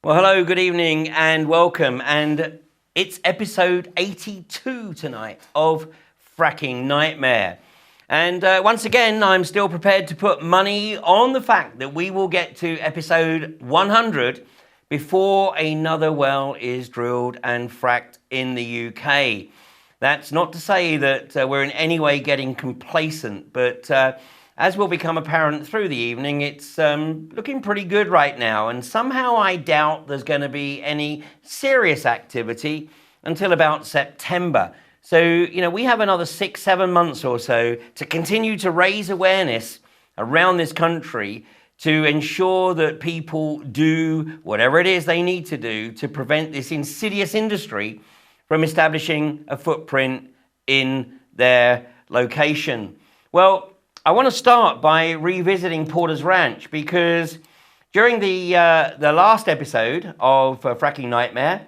Well, hello, good evening, and welcome. And it's episode 82 tonight of Fracking Nightmare. And once again, I'm still prepared to put money on the fact that we will get to episode 100 before another well is drilled and fracked in the UK. That's not to say that we're in any way getting complacent, but as will become apparent through the evening, it's looking pretty good right now. And somehow I doubt there's going to be any serious activity until about September. So, we have another 6-7 months or so to continue to raise awareness around this country to ensure that people do whatever it is they need to do to prevent this insidious industry from establishing a footprint in their location. Well, I want to start by revisiting Porter's Ranch because during the last episode of Fracking Nightmare,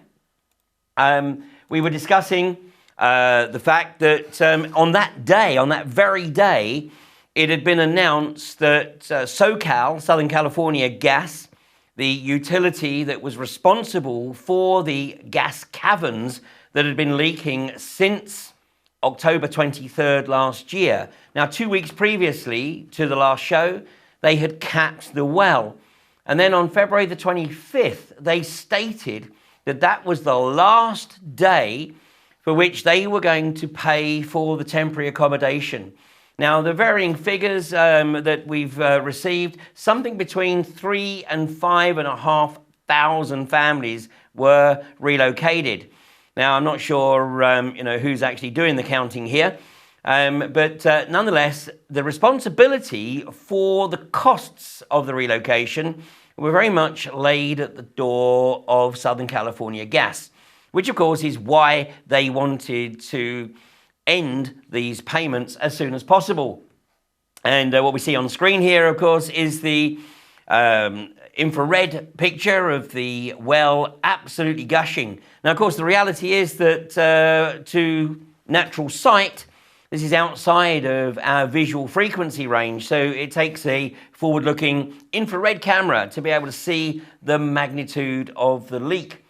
we were discussing the fact that on that very day, it had been announced that SoCal, Southern California Gas, the utility that was responsible for the gas caverns that had been leaking since October 23rd last year. Now, 2 weeks previously to the last show, they had capped the well. And then on February the 25th, they stated that that was the last day for which they were going to pay for the temporary accommodation. Now, the varying figures that we've received, something between 3,000 and 5,500 families were relocated. Now, I'm not sure, who's actually doing the counting here, but nonetheless, the responsibility for the costs of the relocation were very much laid at the door of Southern California Gas, which of course is why they wanted to end these payments as soon as possible. And what we see on screen here, of course, is the infrared picture of the well absolutely gushing. Now, of course, the reality is that to natural sight, this is outside of our visual frequency range, so it takes a forward-looking infrared camera to be able to see the magnitude of the leak.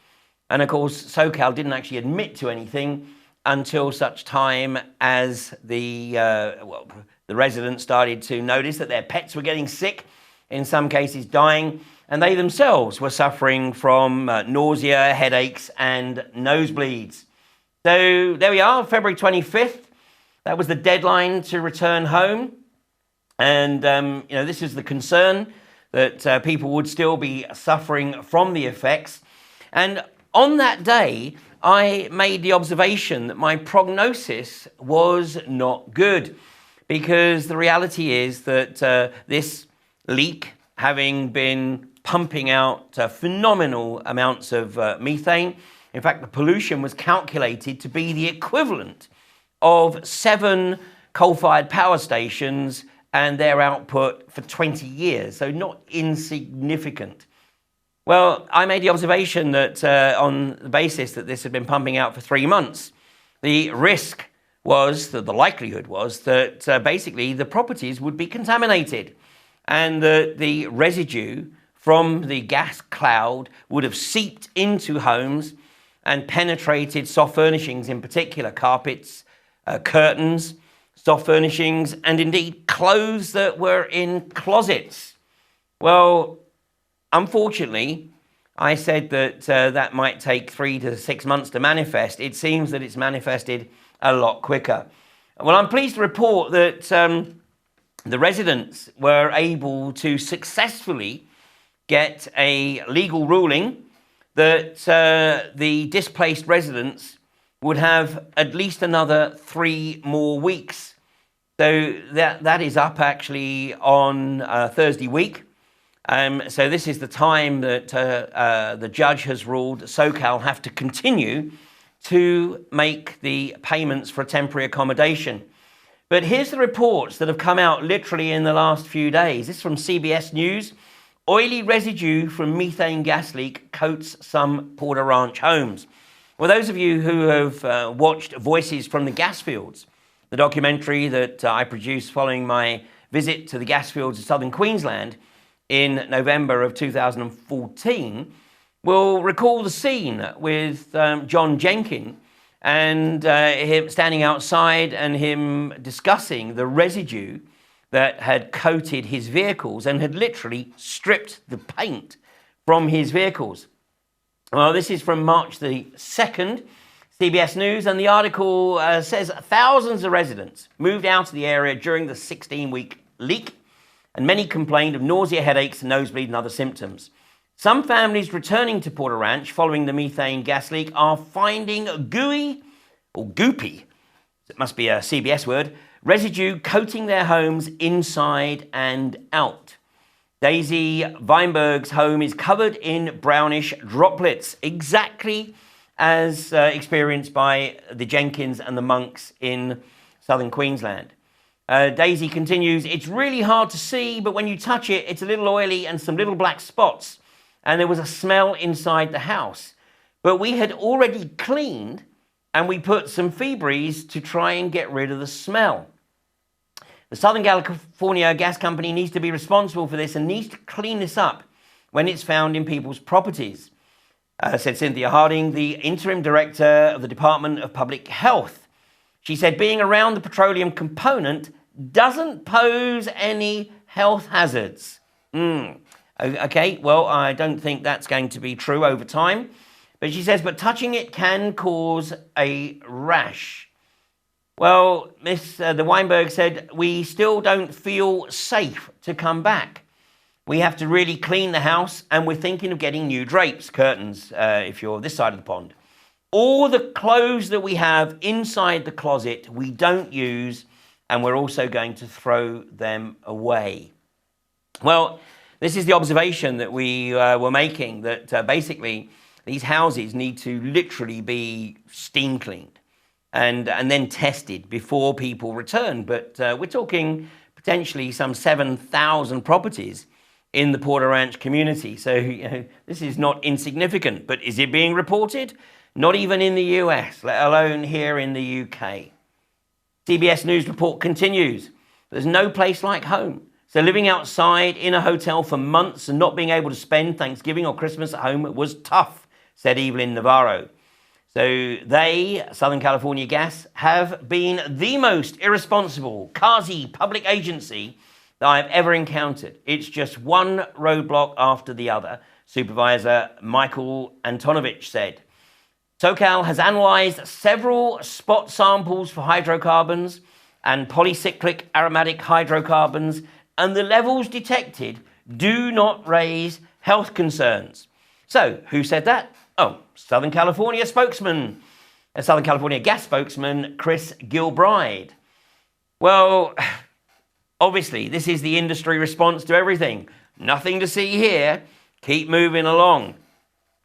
And of course, SoCal didn't actually admit to anything until such time as the residents started to notice that their pets were getting sick, in some cases dying, and they themselves were suffering from nausea, headaches, and nosebleeds. So there we are, February 25th. That was the deadline to return home. And, this is the concern that people would still be suffering from the effects. And on that day, I made the observation that my prognosis was not good, because the reality is that this leak, having been pumping out phenomenal amounts of methane, in fact, the pollution was calculated to be the equivalent of 7 coal-fired power stations and their output for 20 years, so not insignificant. Well, I made the observation that on the basis that this had been pumping out for 3 months, the risk was, that the likelihood was that basically the properties would be contaminated and that the residue from the gas cloud would have seeped into homes and penetrated soft furnishings, in particular carpets, curtains, soft furnishings, and indeed clothes that were in closets. Well, unfortunately, I said that that might take 3 to 6 months to manifest. It seems that it's manifested a lot quicker. Well, I'm pleased to report that the residents were able to successfully get a legal ruling that the displaced residents would have at least another 3 more weeks. So that is up actually on Thursday week. So this is the time that the judge has ruled SoCal have to continue to make the payments for temporary accommodation. But here's the reports that have come out literally in the last few days. This is from CBS News. Oily residue from methane gas leak coats some Porter Ranch homes. Well, those of you who have watched Voices from the Gas Fields, the documentary that I produced following my visit to the gas fields of southern Queensland in November of 2014, will recall the scene with John Jenkin and him standing outside and him discussing the residue that had coated his vehicles and had literally stripped the paint from his vehicles. Well, this is from March the 2nd, CBS News, and the article says thousands of residents moved out of the area during the 16-week leak, and many complained of nausea, headaches, nosebleed, and other symptoms. Some families returning to Porter Ranch following the methane gas leak are finding gooey, or goopy, it must be a CBS word, residue coating their homes inside and out. Daisy Weinberg's home is covered in brownish droplets, exactly as experienced by the Jenkins and the monks in southern Queensland. Daisy continues, it's really hard to see, but when you touch it, it's a little oily and some little black spots. And there was a smell inside the house. But we had already cleaned and we put some Febreze to try and get rid of the smell. The Southern California Gas Company needs to be responsible for this and needs to clean this up when it's found in people's properties, said Cynthia Harding, the interim director of the Department of Public Health. She said being around the petroleum component doesn't pose any health hazards. Okay, well, I don't think that's going to be true over time. But she says, but touching it can cause a rash. Well, the Weinberg said, we still don't feel safe to come back. We have to really clean the house, and we're thinking of getting new drapes, curtains, if you're this side of the pond. All the clothes that we have inside the closet, we don't use, and we're also going to throw them away. Well, this is the observation that we were making, that basically these houses need to literally be steam cleaned and then tested before people return. But we're talking potentially some 7,000 properties in the Porter Ranch community. So this is not insignificant. But is it being reported? Not even in the US, let alone here in the UK. CBS News report continues. There's no place like home. So living outside in a hotel for months and not being able to spend Thanksgiving or Christmas at home was tough, said Evelyn Navarro. So they, Southern California Gas, have been the most irresponsible quasi public agency that I've ever encountered. It's just one roadblock after the other, Supervisor Michael Antonovich said. SoCal has analyzed several spot samples for hydrocarbons and polycyclic aromatic hydrocarbons, and the levels detected do not raise health concerns. So, who said that? Oh, Southern California Gas spokesman, Chris Gilbride. Well, obviously, this is the industry response to everything. Nothing to see here. Keep moving along.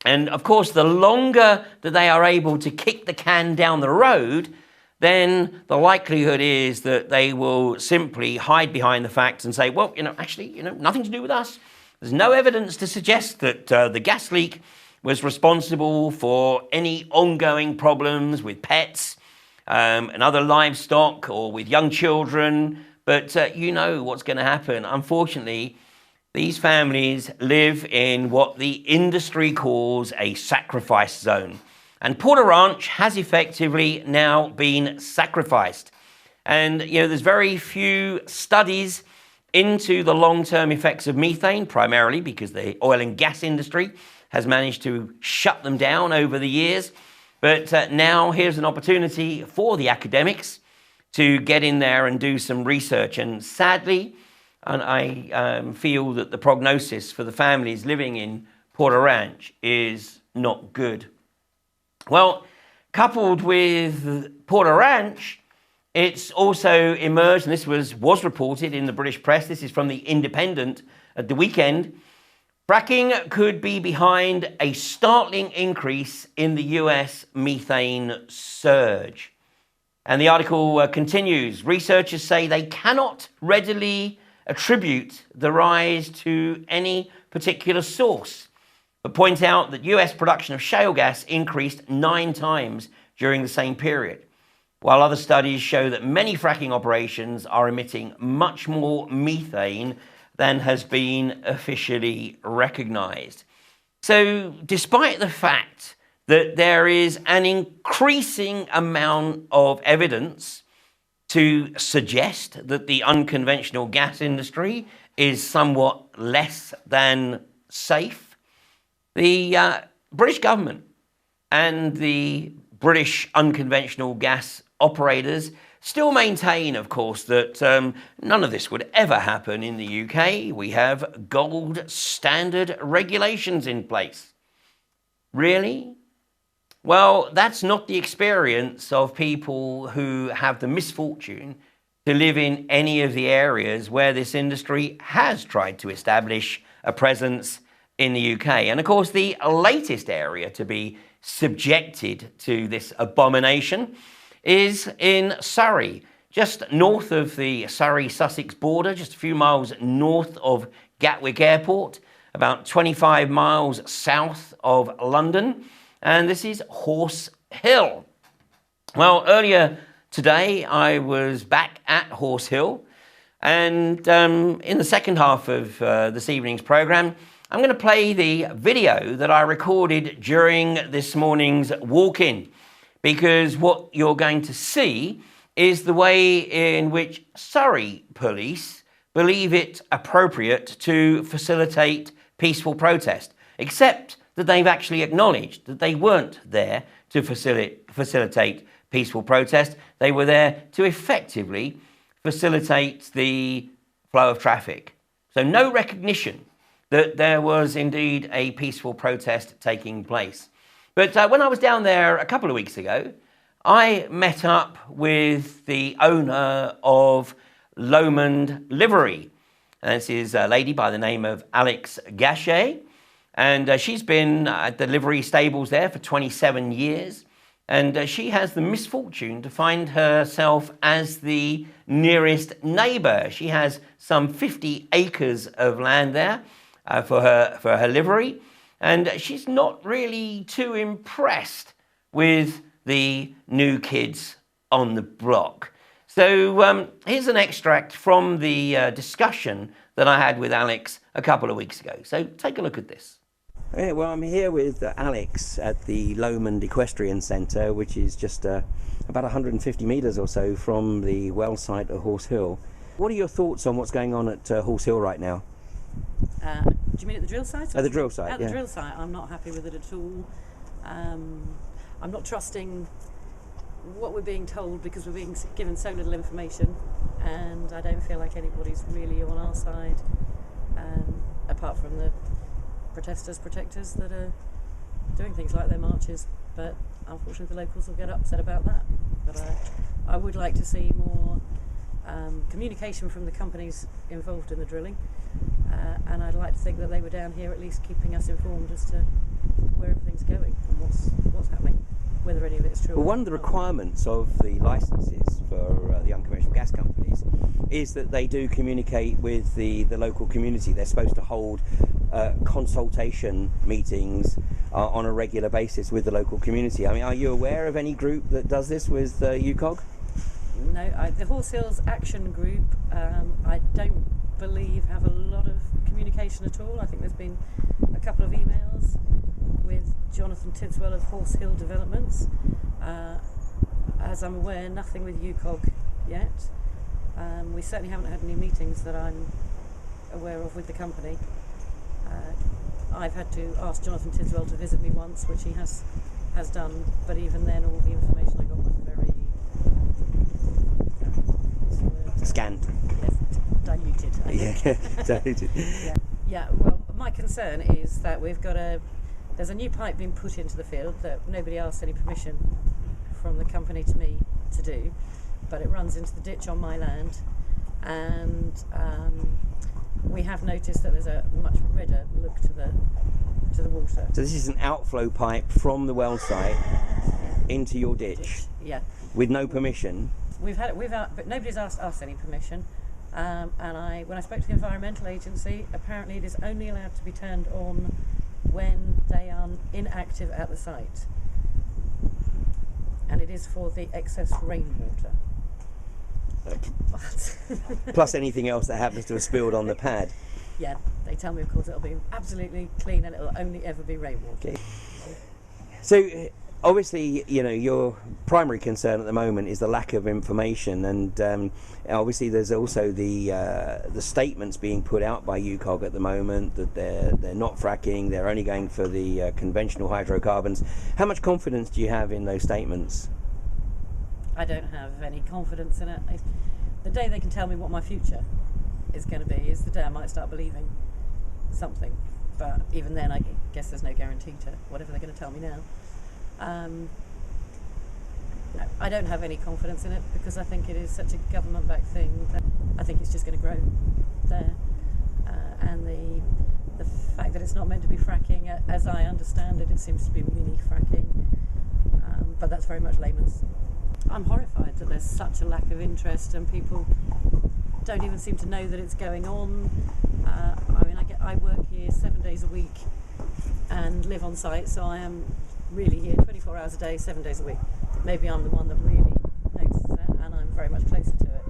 And of course, the longer that they are able to kick the can down the road, then the likelihood is that they will simply hide behind the facts and say, well, actually, nothing to do with us. There's no evidence to suggest that the gas leak was responsible for any ongoing problems with pets and other livestock or with young children. But you know what's going to happen. Unfortunately, these families live in what the industry calls a sacrifice zone. And Porter Ranch has effectively now been sacrificed. And, there's very few studies into the long-term effects of methane, primarily because the oil and gas industry has managed to shut them down over the years. But now here's an opportunity for the academics to get in there and do some research. And sadly, I feel that the prognosis for the families living in Porter Ranch is not good. Well, coupled with Porter Ranch, it's also emerged, and this was reported in the British press, this is from the Independent at the weekend, fracking could be behind a startling increase in the US methane surge. And the article continues, researchers say they cannot readily attribute the rise to any particular source, but point out that US production of shale gas increased 9 times during the same period, while other studies show that many fracking operations are emitting much more methane than has been officially recognized. So despite the fact that there is an increasing amount of evidence to suggest that the unconventional gas industry is somewhat less than safe, the British government and the British unconventional gas operators still maintain, of course, that none of this would ever happen in the UK. We have gold standard regulations in place. Really? Well, that's not the experience of people who have the misfortune to live in any of the areas where this industry has tried to establish a presence in the UK. And of course, the latest area to be subjected to this abomination is in Surrey, just north of the Surrey-Sussex border, just a few miles north of Gatwick Airport, about 25 miles south of London. And this is Horse Hill. Well, earlier today, I was back at Horse Hill. And in the second half of this evening's programme, I'm going to play the video that I recorded during this morning's walk-in, because what you're going to see is the way in which Surrey Police believe it appropriate to facilitate peaceful protest, except that they've actually acknowledged that they weren't there to facilitate peaceful protest. They were there to effectively facilitate the flow of traffic. So no recognition that there was indeed a peaceful protest taking place. But when I was down there a couple of weeks ago, I met up with the owner of Lomond Livery. And this is a lady by the name of Alex Gachet. And she's been at the livery stables there for 27 years. And she has the misfortune to find herself as the nearest neighbour. She has some 50 acres of land there for her livery. And she's not really too impressed with the new kids on the block. So here's an extract from the discussion that I had with Alex a couple of weeks ago. So take a look at this. Yeah, well, I'm here with Alex at the Lomond Equestrian Centre, which is just about 150 metres or so from the well site at Horse Hill. What are your thoughts on what's going on at Horse Hill right now? Do you mean at the drill site? At the drill site, At the drill site, I'm not happy with it at all. I'm not trusting what we're being told because we're being given so little information, and I don't feel like anybody's really on our side, apart from the protesters that are doing things like their marches. But unfortunately the locals will get upset about that. But I would like to see more communication from the companies involved in the drilling, and I'd like to think that they were down here at least keeping us informed as to where everything's going and what's happening, whether any of it's true. Well, one of the requirements of the licences for the unconventional gas companies is that they do communicate with the local community. They're supposed to hold consultation meetings on a regular basis with the local community. I mean, are you aware of any group that does this with UCOG? No, the Horse Hills Action Group, I don't believe have a lot of communication at all. I think there's been a couple of emails with Jonathan Tidswell of Horse Hill Developments. As I'm aware, nothing with UCOG yet. We certainly haven't had any meetings that I'm aware of with the company. I've had to ask Jonathan Tidswell to visit me once, which he has done, but even then all the information I got was very scanned. Yes, diluted. I think. Yeah, diluted. Yeah. Well, my concern is that there's a new pipe being put into the field that nobody asked any permission from the company to me to do, but it runs into the ditch on my land, and we have noticed that there's a much redder look to the water. So this is an outflow pipe from the well site into your ditch. Yeah. With no permission. But nobody's asked us any permission. And when I spoke to the Environmental Agency, apparently it is only allowed to be turned on when they are inactive at the site, and it is for the excess rainwater. Plus anything else that happens to have spilled on the pad. yeah, they tell me, of course, it'll be absolutely clean and it'll only ever be rainwater. Okay. So obviously, you know, your primary concern at the moment is the lack of information, and obviously there's also the statements being put out by UCOG at the moment that they're not fracking, they're only going for the conventional hydrocarbons. How much confidence do you have in those statements? I don't have any confidence in it. The day they can tell me what my future is going to be is the day I might start believing something. But even then, I guess there's no guarantee to whatever they're going to tell me now. No, I don't have any confidence in it because I think it is such a government-backed thing that I think it's just going to grow there. And the fact that it's not meant to be fracking, as I understand it, it seems to be mini fracking. But that's very much layman's. I'm horrified that there's such a lack of interest and people don't even seem to know that it's going on. I mean, I work here 7 days a week and live on site, so I am really here 24 hours a day, 7 days a week. Maybe I'm the one that really notices it, and I'm very much closer to it.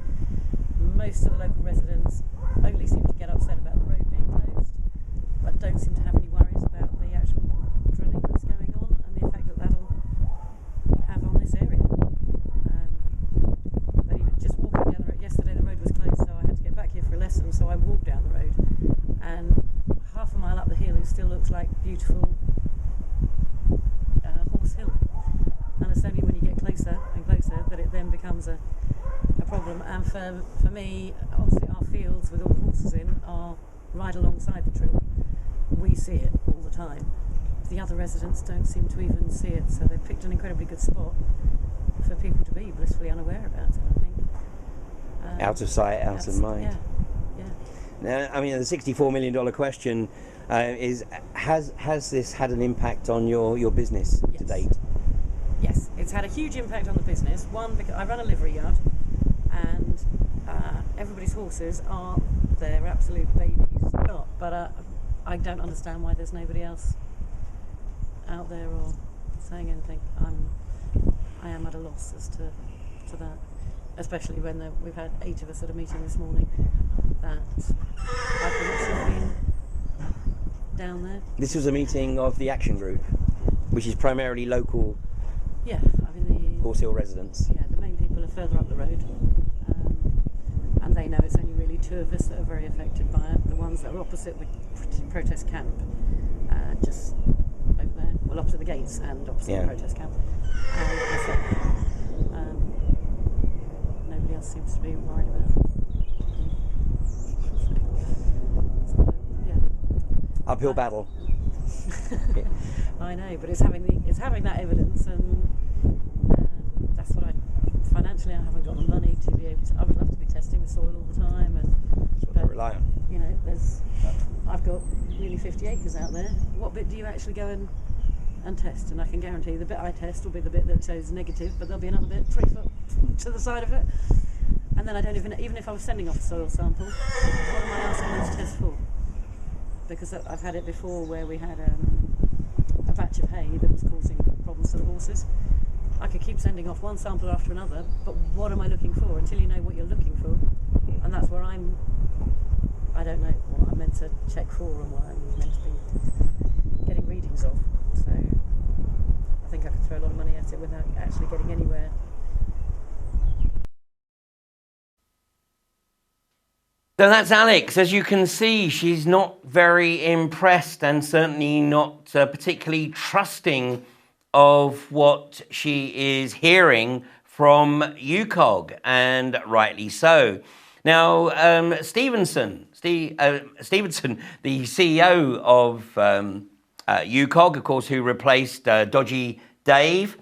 Most of the local residents only seem to get upset about the road being closed, but don't seem to have any worries about the actual drilling that's going on and the effect that that'll have on this area. But even just walking down the road, yesterday the road was closed, so I had to get back here for a lesson, so I walked down the road, and half a mile up the hill it still looks like beautiful Horse Hill, and it's only when you get closer and closer that it then becomes a problem. And for me, obviously our fields with all the horses in are right alongside the drill. We see it all the time. The other residents don't seem to even see it, so they've picked an incredibly good spot for people to be blissfully unaware about it, I think. Out of sight, out of mind. Yeah. Now, I mean, the $64 million question is, has this had an impact on your business to date? Yes, it's had a huge impact on the business. One, because I run a livery yard, and everybody's horses are their absolute babies. But I don't understand why there's nobody else out there or saying anything. I am at a loss as to that, especially when we've had 8 of us at a meeting this morning that I think should have been down there. This was a meeting of the Action Group, which is primarily local. Yeah, I mean Horse Hill residents. Yeah, the main people are further up the road, and they know it's only really 2 of us that are very affected by it. The ones that are opposite the protest camp, just over there, well, opposite the gates and opposite the protest camp. And so, nobody else seems to be worried about it. Uphill battle. I know, but it's having that evidence, and that's what financially I haven't got the money to be able to. I would love to be testing the soil all the time, But rely on. You know, I've got nearly 50 acres out there. What bit do you actually go and test? And I can guarantee the bit I test will be the bit that shows negative, but there'll be another bit 3 foot to the side of it. And then I don't even if I was sending off a soil sample, what am I asking them to test for? Because I've had it before where we had a batch of hay that was causing problems to the horses. I could keep sending off one sample after another, but what am I looking for? Until you know what you're looking for, and that's where I don't know what I'm meant to check for and what I'm meant to be getting readings of. So I think I could throw a lot of money at it without actually getting anywhere. So that's Alex. As you can see, she's not very impressed and certainly not particularly trusting of what she is hearing from UCOG, and rightly so. Now, Stevenson, the CEO of UCOG, of course, who replaced Dodgy Dave,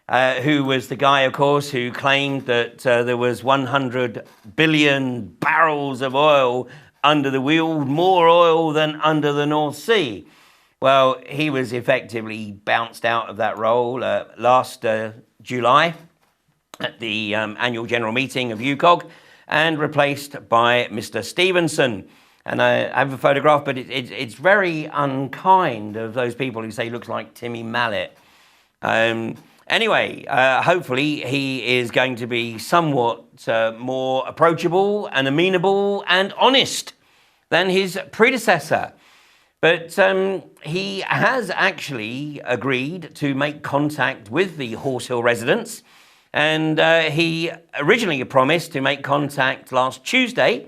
who was the guy, of course, who claimed that there was 100 billion barrels of oil under the wheel, more oil than under the North Sea. Well, he was effectively bounced out of that role last July at the annual general meeting of UCOG and replaced by Mr. Stevenson. And I have a photograph, but it's very unkind of those people who say he looks like Timmy Mallet. Anyway, hopefully he is going to be somewhat more approachable and amenable and honest than his predecessor. But he has actually agreed to make contact with the Horse Hill residents. And he originally promised to make contact last Tuesday.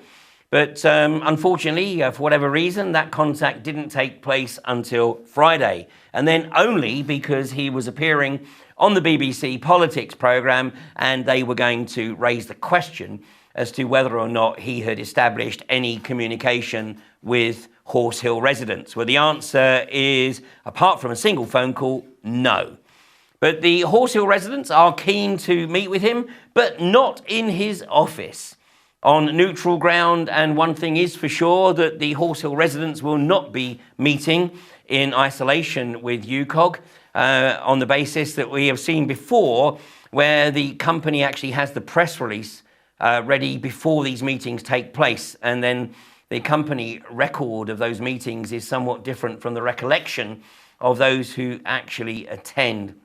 But unfortunately, for whatever reason, that contact didn't take place until Friday. And then only because he was appearing on the BBC Politics programme and they were going to raise the question as to whether or not he had established any communication with Horse Hill residents. Well, the answer is, apart from a single phone call, no. But the Horse Hill residents are keen to meet with him, but not in his office, on neutral ground. And one thing is for sure, that the Horse Hill residents will not be meeting in isolation with UCOG on the basis that we have seen before, where the company actually has the press release ready before these meetings take place. And then the company record of those meetings is somewhat different from the recollection of those who actually attend.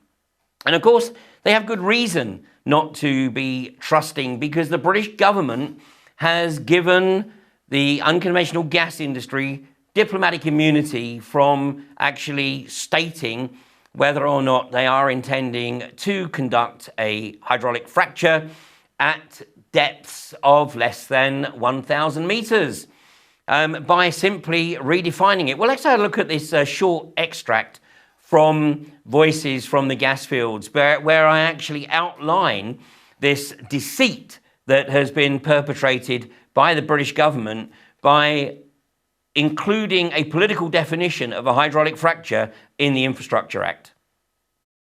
And of course, they have good reason not to be trusting, because the British government has given the unconventional gas industry diplomatic immunity from actually stating whether or not they are intending to conduct a hydraulic fracture at depths of less than 1,000 meters by simply redefining it. Well, let's have a look at this short extract from Voices from the Gas Fields, where I actually outline this deceit that has been perpetrated by the British government by including a political definition of a hydraulic fracture in the Infrastructure Act.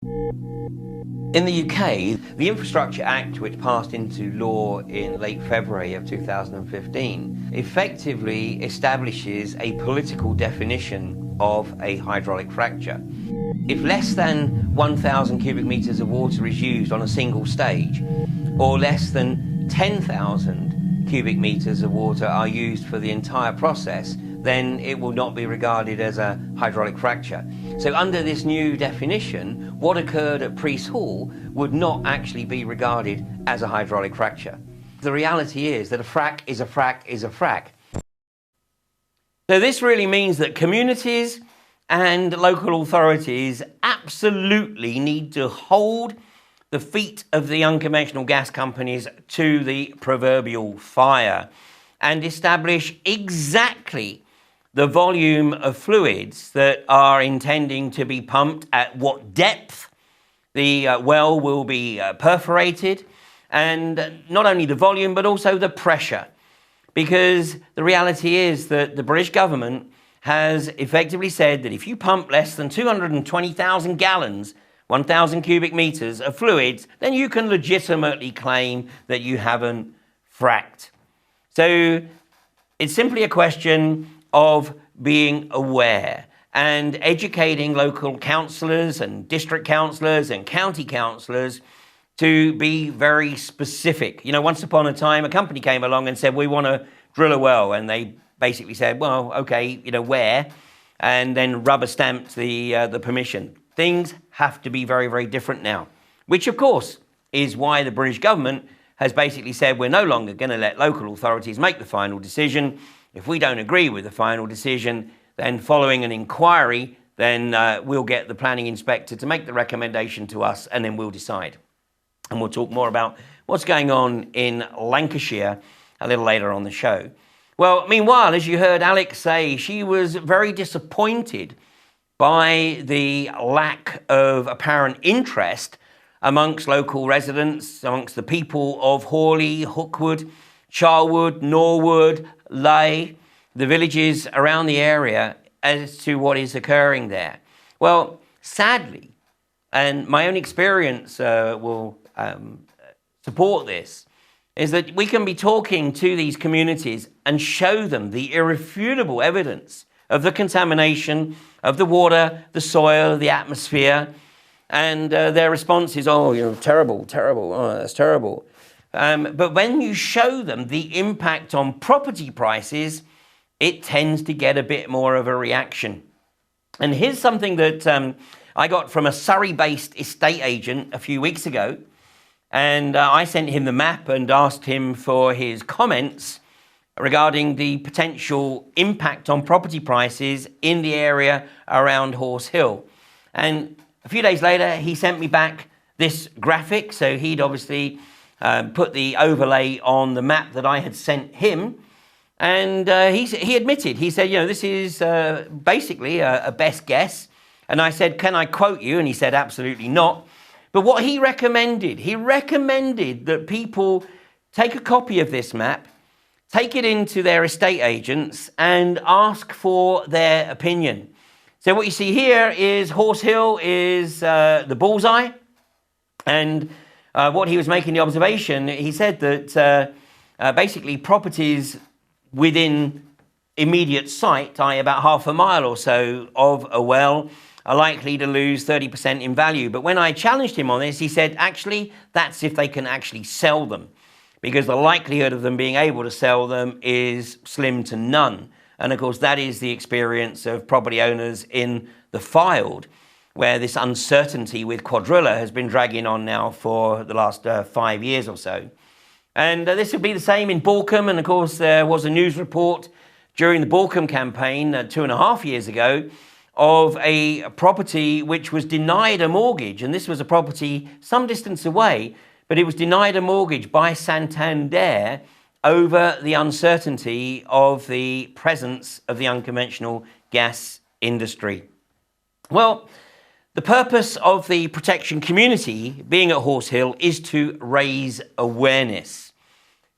In the UK, the Infrastructure Act, which passed into law in late February of 2015, effectively establishes a political definition of a hydraulic fracture. If less than 1,000 cubic meters of water is used on a single stage, or less than 10,000 cubic meters of water are used for the entire process, then it will not be regarded as a hydraulic fracture. So under this new definition, what occurred at Priest Hall would not actually be regarded as a hydraulic fracture. The reality is that a frack is a frack is a frack. So this really means that communities and local authorities absolutely need to hold the feet of the unconventional gas companies to the proverbial fire and establish exactly the volume of fluids that are intending to be pumped, at what depth the well will be perforated, and not only the volume but also the pressure. Because the reality is that the British government has effectively said that if you pump less than 220,000 gallons, 1,000 cubic meters of fluids, then you can legitimately claim that you haven't fracked. So it's simply a question of being aware and educating local councillors and district councillors and county councillors to be very specific. You know, once upon a time, a company came along and said, we want to drill a well. And they basically said, well, okay, you know, where? And then rubber stamped the permission. Things have to be very, very different now, which of course is why the British government has basically said we're no longer going to let local authorities make the final decision. If we don't agree with the final decision, then following an inquiry, then we'll get the planning inspector to make the recommendation to us, and then we'll decide. And we'll talk more about what's going on in Lancashire a little later on the show. Well, meanwhile, as you heard Alex say, she was very disappointed by the lack of apparent interest amongst local residents, amongst the people of Hawley, Hookwood, Charwood, Norwood, Leigh, the villages around the area, as to what is occurring there. Well, sadly, and my own experience will support this, is that we can be talking to these communities and show them the irrefutable evidence of the contamination of the water, the soil, the atmosphere, and their response is, oh, you know, terrible, terrible, oh, that's terrible. But when you show them the impact on property prices, it tends to get a bit more of a reaction. And here's something that I got from a Surrey-based estate agent a few weeks ago. And I sent him the map and asked him for his comments regarding the potential impact on property prices in the area around Horse Hill. And a few days later, he sent me back this graphic. So he'd obviously put the overlay on the map that I had sent him. And he admitted, he said, this is basically a best guess. And I said, can I quote you? And he said, absolutely not. But what he recommended that people take a copy of this map, take it into their estate agents and ask for their opinion. So what you see here is Horse Hill is the bullseye. And what he was making the observation, he said that basically properties within immediate sight, i.e. about half a mile or so of a well, are likely to lose 30% in value. But when I challenged him on this, he said, actually, that's if they can actually sell them, because the likelihood of them being able to sell them is slim to none. And of course, that is the experience of property owners in the Fylde, where this uncertainty with Cuadrilla has been dragging on now for the last 5 years or so. And this would be the same in Borkum. And of course, there was a news report during the Borkum campaign 2.5 years ago of a property which was denied a mortgage. And this was a property some distance away, but it was denied a mortgage by Santander over the uncertainty of the presence of the unconventional gas industry. Well, the purpose of the protection community being at Horse Hill is to raise awareness,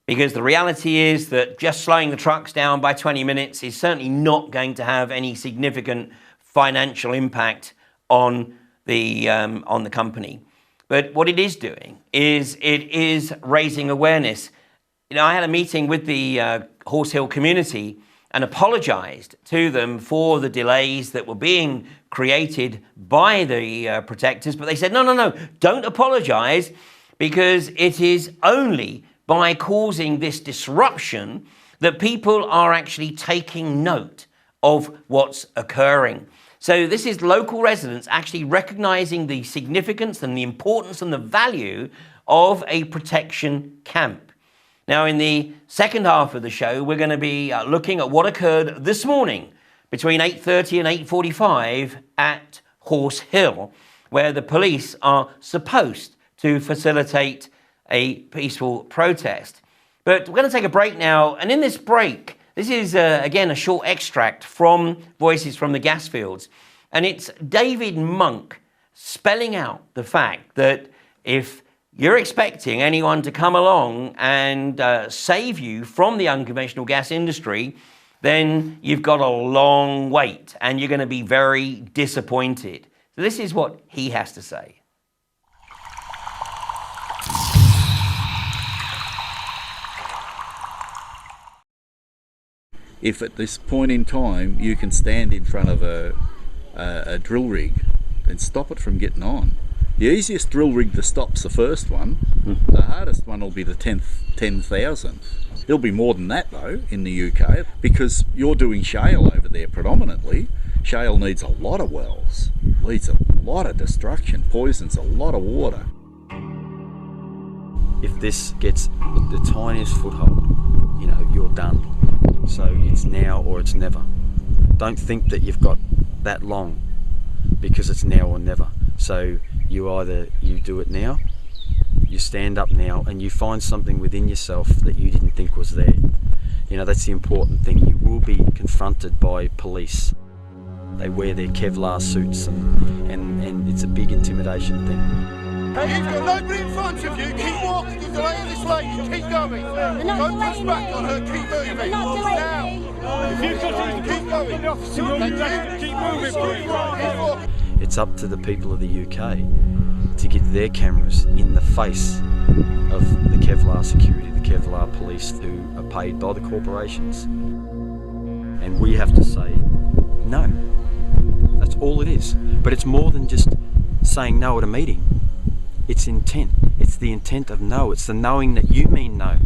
because the reality is that just slowing the trucks down by 20 minutes is certainly not going to have any significant financial impact on the company. But what it is doing is it is raising awareness. I had a meeting with the Horse Hill community and apologized to them for the delays that were being created by the protectors. But they said, no, don't apologize, because it is only by causing this disruption that people are actually taking note of what's occurring. So this is local residents actually recognizing the significance and the importance and the value of a protection camp. Now, in the second half of the show, we're going to be looking at what occurred this morning between 8:30 and 8:45 at Horse Hill, where the police are supposed to facilitate a peaceful protest. But we're going to take a break now. And in this break, this is, again, a short extract from Voices from the Gasfields. And it's David Monk spelling out the fact that if you're expecting anyone to come along and save you from the unconventional gas industry, then you've got a long wait and you're going to be very disappointed. So this is what he has to say. If at this point in time you can stand in front of a drill rig, then stop it from getting on. The easiest drill rig to stop's the first one. The hardest one will be the 10,000. It'll be more than that though in the UK, because you're doing shale over there predominantly. Shale needs a lot of wells, leads a lot of destruction, poisons a lot of water. If this gets the tiniest foothold, you're done. So it's now or it's never. Don't think that you've got that long, because it's now or never. So you do it now, you stand up now, and you find something within yourself that you didn't think was there. That's the important thing. You will be confronted by police. They wear their Kevlar suits and it's a big intimidation thing. Hey, you've got nobody in front of you. Keep walking. You're delaying this lady. Keep going. Don't push back on her. Keep moving. Now. If you've got to keep going, the officer will keep moving. It's up to the people of the UK to get their cameras in the face of the Kevlar security, the Kevlar police, who are paid by the corporations. And we have to say no. That's all it is. But it's more than just saying no at a meeting. It's intent. It's the intent of no. It's the knowing that you mean no.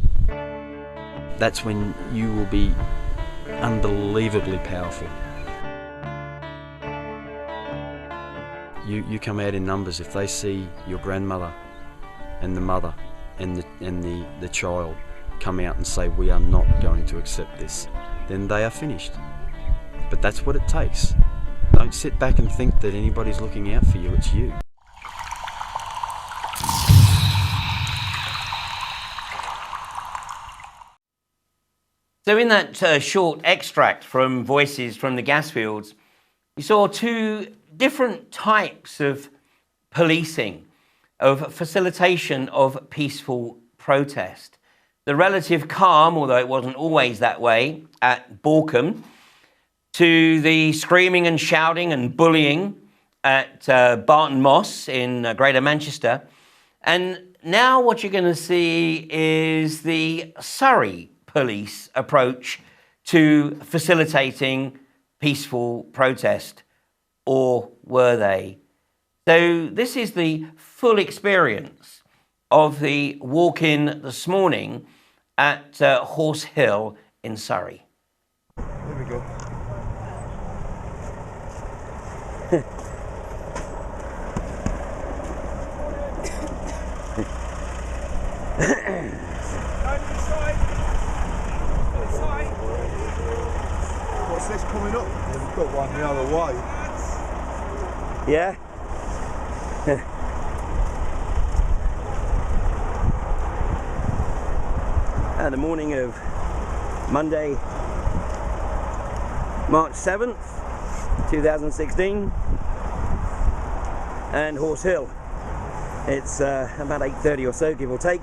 That's when you will be unbelievably powerful. You come out in numbers. If they see your grandmother and the mother and the child come out and say we are not going to accept this, then they are finished. But that's what it takes. Don't sit back and think that anybody's looking out for you, it's you. So in that short extract from Voices from the Gas Fields, we saw two different types of policing, of facilitation of peaceful protest. The relative calm, although it wasn't always that way, at Borkham, to the screaming and shouting and bullying at Barton Moss in Greater Manchester. And now what you're going to see is the Surrey Police approach to facilitating peaceful protest. Or were they? So this is the full experience of the walk-in this morning at Horse Hill in Surrey. Here we go. What's this coming up? We've got one the other way. Yeah? The morning of Monday, March 7th, 2016, and Horse Hill. It's about 8:30 or so, give or take,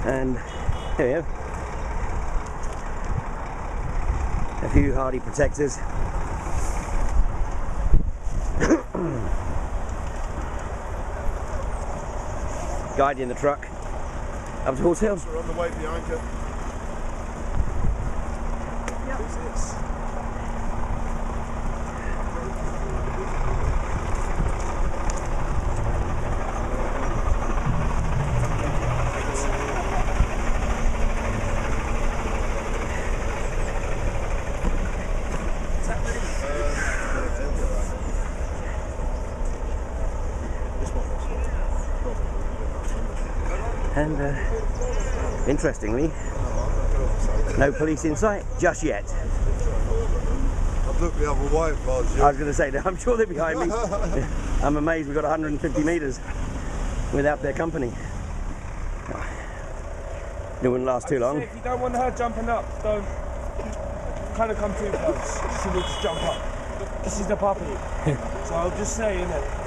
and here we have a few hardy protectors. Guiding the truck up to Horse Hill. We're on the way behind you. Who's this? And interestingly, no police in sight just yet. I've looked the other way if I was you. I was going to say that I'm sure they're behind me. I'm amazed we've got 150 metres without their company. It wouldn't last too long. If you don't want her jumping up, don't kind of come too close. She will just jump up. This is the puppy. So I'll just say, innit?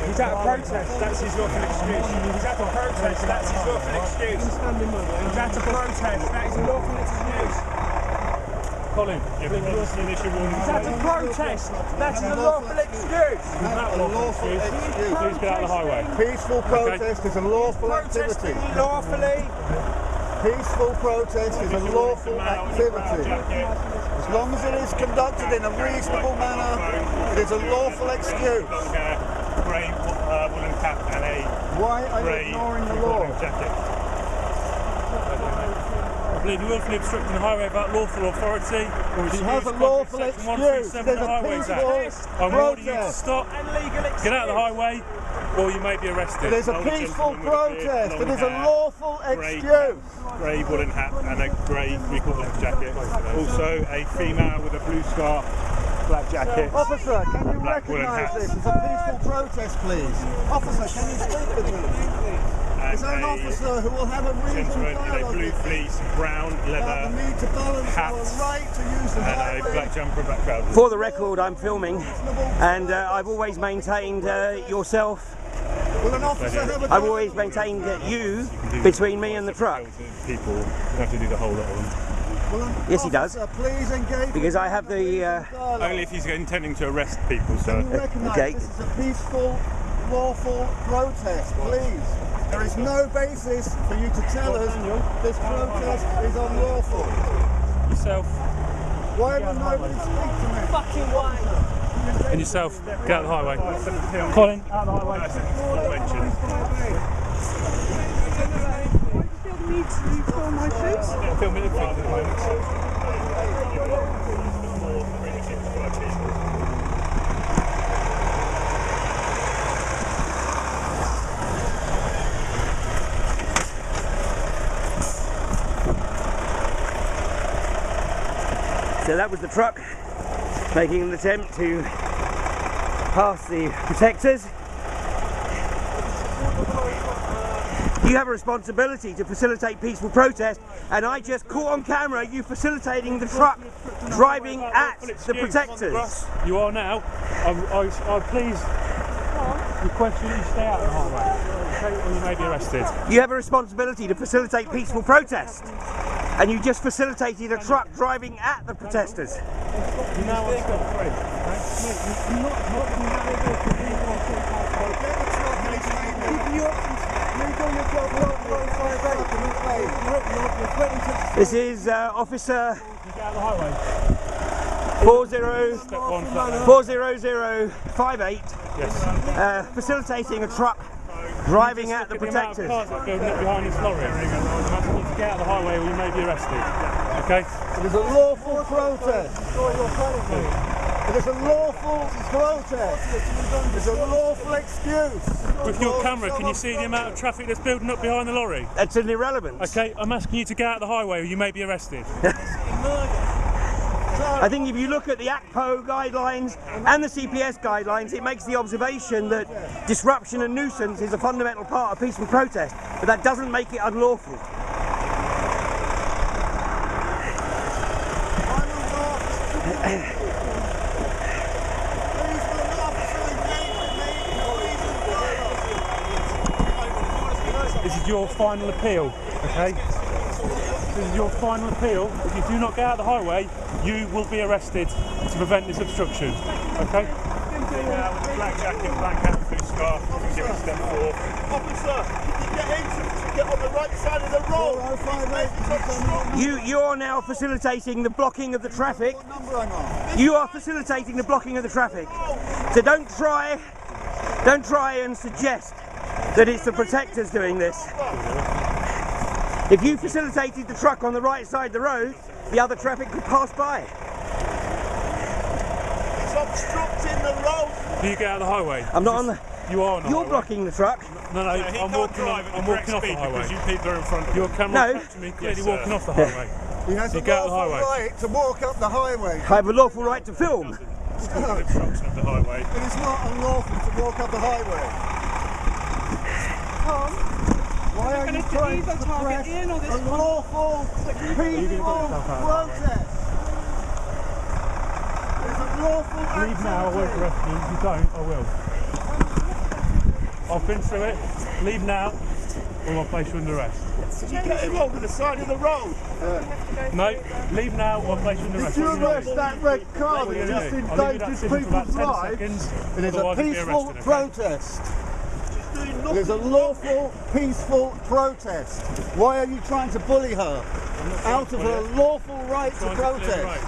He's at a protest, that's his lawful excuse. He's at a protest, that's his lawful excuse. He's at a protest, that is a lawful excuse. Colin, you've been initial warning. He's at a protest, that is a lawful excuse. Please get out of the highway. Peaceful protest is a lawful activity. Protesting lawfully. Peaceful protest is a lawful activity. As long as it is conducted in a reasonable manner, it is a lawful excuse. Grey woolen cap and a Why are you ignoring the law? jacket. I believe you willfully obstructing the highway without lawful authority. He has a lawful excuse. There's a peaceful I'm warning you to protest. stop, get out of the highway, or you may be arrested. It is a Older peaceful gentleman with a beard, protest. It long is a hair, lawful excuse. grey woolen hat and a grey three-quarter length jacket. Also a female with a blue scarf, black jacket. Officer, can you Black woolen recognise hat. this as a peaceful protest, please? Officer, can you speak with me? Is there an officer who will have a reasonable gentleman in a dialogue blue with me fleece, brown about the leather need to balance hat our right to use the and a highway? black jumper and black trousers. For the record, I'm filming, and I've always maintained yourself. Will an officer have a I've always maintained you between me and the truck. People don't have to do the whole lot of them. Will an Yes, he does. officer please engage Because I have the dialogue? Only if he's intending to arrest people, so. Can you recognise Okay. this is a peaceful, lawful protest, please? There is no basis for you to tell us this protest is unlawful. Yourself Why will nobody speak to me? Fucking why? and yourself, get out of the highway. Colin, out of the highway. need to film my shoots? Filming everything at the moment. So that was the truck making an attempt to pass the protectors. You have a responsibility to facilitate peaceful protest, and I just caught on camera you facilitating the truck driving at the protectors. You are now. I please request you to stay out of the highway, okay, or you may be arrested. You have a responsibility to facilitate peaceful protest, and you just facilitated a truck driving at the protesters. You now want to stop free, This is Officer Get out of the highway. 40058, Yes. facilitating a truck driving at the protectors. Cars that are building up behind this lorry. I'm asking you to get out of the highway or you may be arrested. Okay? It is a lawful protest. It is a lawful protest. It's a lawful excuse. With your camera, can you see the amount of traffic that's building up behind the lorry? That's an irrelevance. Okay, I'm asking you to get out of the highway or you may be arrested. I think if you look at the ACPO guidelines and the CPS guidelines, it makes the observation that disruption and nuisance is a fundamental part of peaceful protest, but that doesn't make it unlawful. This is your final appeal, okay? This is your final appeal. If you do not get out of the highway, you will be arrested to prevent this obstruction, okay? With a black jacket, black outfit, scarf, you can give it a step forward. Officer, get on the right side of the road. You are now facilitating the blocking of the traffic. What number I'm on? You are facilitating the blocking of the traffic. So don't try and suggest that it's the protectors doing this. If you facilitated the truck on the right side of the road, the other traffic could pass by. It's obstructing the road. Do you get out of the highway? I'm not on the... You are on the You're highway. blocking the truck. No, I'm walking off the highway. Because you people are in front of Your camera captured me clearly walking off the highway. He has You a get out of the lawful highway. right to walk up the highway. I have a lawful right to film. It's called an obstruction of the highway. It is not unlawful to walk up the highway. Tom, Why are you trying to suppress a lawful, peaceful protest? It's a lawful Leave now, I won't arrest you. If you don't, I will. I've been through it. Leave now, or I'll place you under arrest. You get it over the side of the road. No, leave now, or I'll place you under arrest. If you arrest that red car that just endangers people's lives, it is a peaceful protest. It is a lawful, peaceful protest. Why are you trying to bully her out of her lawful right to protest?